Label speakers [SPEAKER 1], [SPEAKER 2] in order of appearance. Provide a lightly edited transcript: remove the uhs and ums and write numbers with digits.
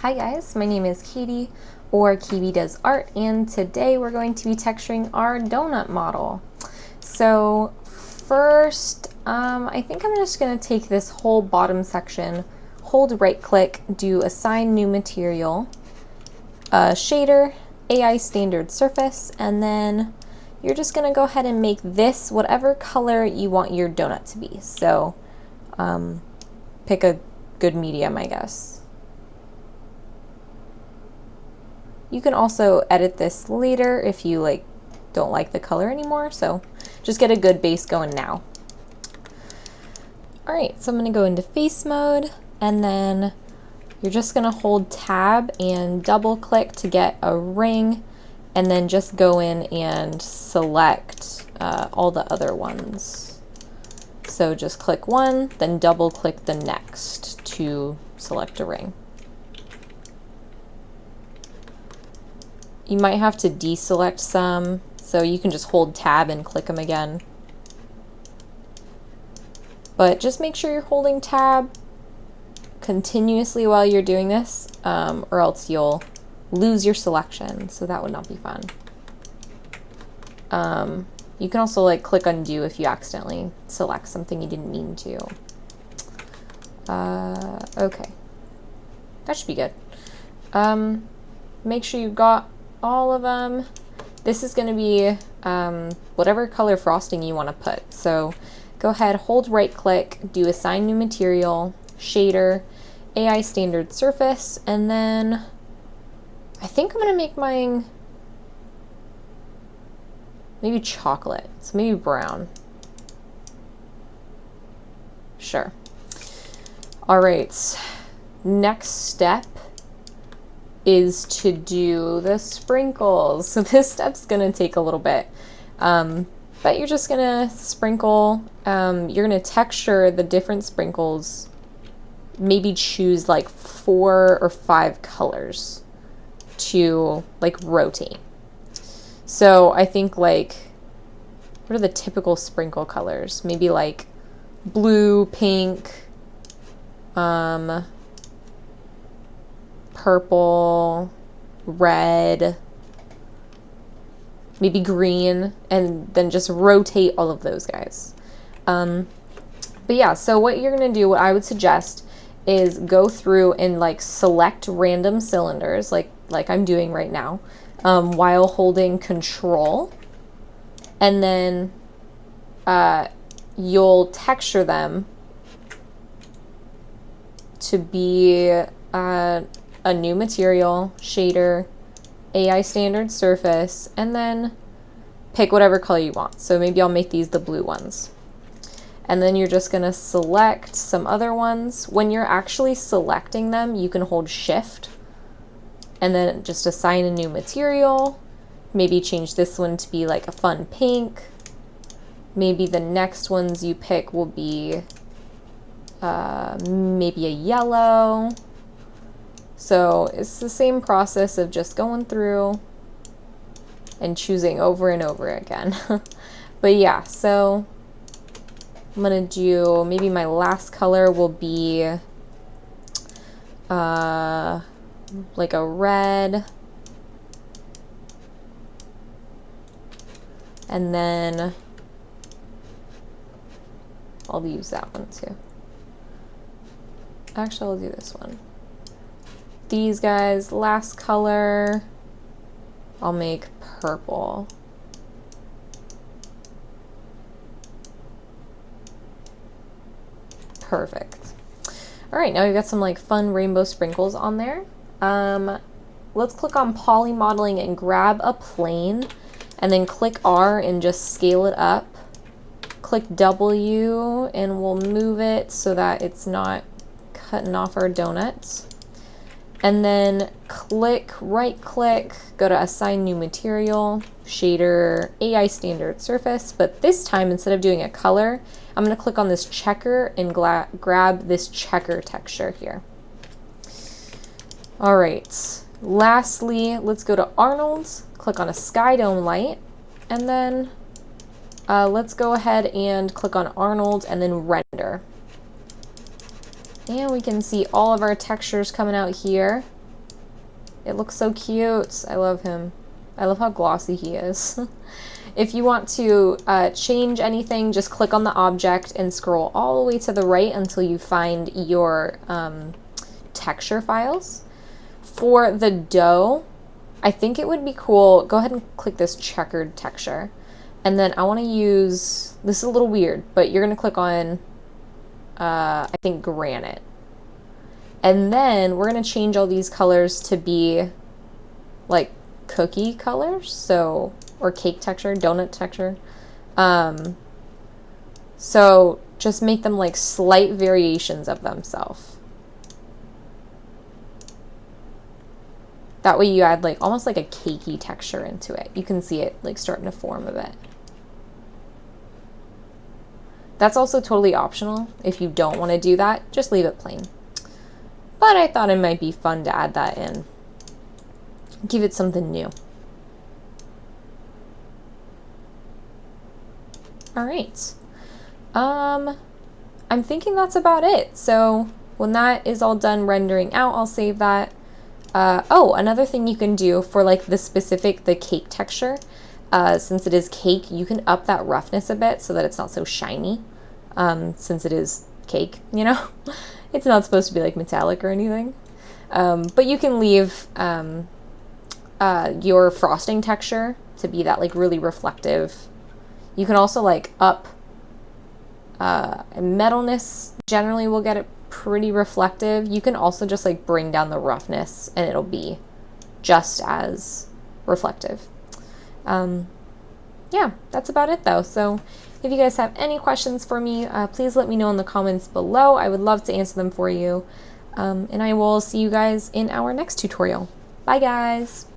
[SPEAKER 1] Hi guys, my name is Katie, or Kiwi Does Art, and today we're going to be texturing our donut model. So first, I think I'm just going to take this whole bottom section, hold right click, do Assign New Material, Shader, AI Standard Surface, and then you're just going to go ahead and make this whatever color you want your donut to be. So pick a good medium, I guess. You can also edit this later if you don't like the color anymore, so just get a good base going now. Alright, so I'm going to go into face mode, and then you're just going to hold tab and double click to get a ring, and then just go in and select all the other ones. So just click one, then double click the next to select a ring. You might have to deselect some, so you can just hold tab and click them again. But just make sure you're holding tab continuously while you're doing this, or else you'll lose your selection, so that would not be fun. You can also click undo if you accidentally select something you didn't mean to. Okay. That should be good. Make sure you've got all of them. This is going to be whatever color frosting you want to put. So go ahead, hold right click, do Assign New Material, Shader, AI Standard Surface, and then I think I'm going to make mine maybe chocolate, so maybe brown. Sure. Alright, next step is to do the sprinkles. So this step's gonna take a little bit, but you're just gonna sprinkle, you're gonna texture the different sprinkles, maybe choose like 4 or 5 colors to rotate. So I think what are the typical sprinkle colors? Maybe like blue, pink, purple, red, maybe green, and then just rotate all of those guys. But yeah, so what you're gonna do, what I would suggest, is go through and select random cylinders, like I'm doing right now, while holding Control, and then you'll texture them to be a new material, shader, AI standard surface, and then pick whatever color you want. So maybe I'll make these the blue ones. And then you're just gonna select some other ones. When you're actually selecting them, you can hold Shift and then just assign a new material. Maybe change this one to be like a fun pink. Maybe the next ones you pick will be maybe a yellow. So it's the same process of just going through and choosing over and over again. But yeah, so I'm gonna do, maybe my last color will be like a red, and then I'll use that one too. Actually, I'll do this one. These guys, last color, I'll make purple. Perfect. All right, now we've got some fun rainbow sprinkles on there. Let's click on poly modeling and grab a plane, and then click R and just scale it up. Click W and we'll move it so that it's not cutting off our donuts. And then right click, go to Assign New Material, Shader, AI Standard Surface, but this time instead of doing a color, I'm going to click on this checker and grab this checker texture here. Alright, lastly, let's go to Arnold's, click on a sky dome light, and then let's go ahead and click on Arnold and then render. And we can see all of our textures coming out here. It looks so cute. I love him. I love how glossy he is. If you want to change anything, just click on the object and scroll all the way to the right until you find your texture files. For the dough, I think it would be cool, go ahead and click this checkered texture. And then I want to use, this is a little weird, but you're going to click on, I think, granite. And then we're going to change all these colors to be like cookie colors, so, or cake texture, donut texture. So just make them like slight variations of themselves. That way you add like almost like a cakey texture into it. You can see it like starting to form a bit. That's also totally optional. If you don't want to do that, just leave it plain. But I thought it might be fun to add that in. Give it something new. All right. I'm thinking that's about it. So when that is all done rendering out, I'll save that. Oh, another thing you can do for like the cake texture, since it is cake, you can up that roughness a bit so that it's not so shiny, since it is cake, you know? It's not supposed to be like metallic or anything. But you can leave your frosting texture to be that like really reflective. You can also like up metalness, generally will get it pretty reflective. You can also just like bring down the roughness and it'll be just as reflective. Yeah, that's about it though. So if you guys have any questions for me, please let me know in the comments below. I would love to answer them for you. And I will see you guys in our next tutorial. Bye guys!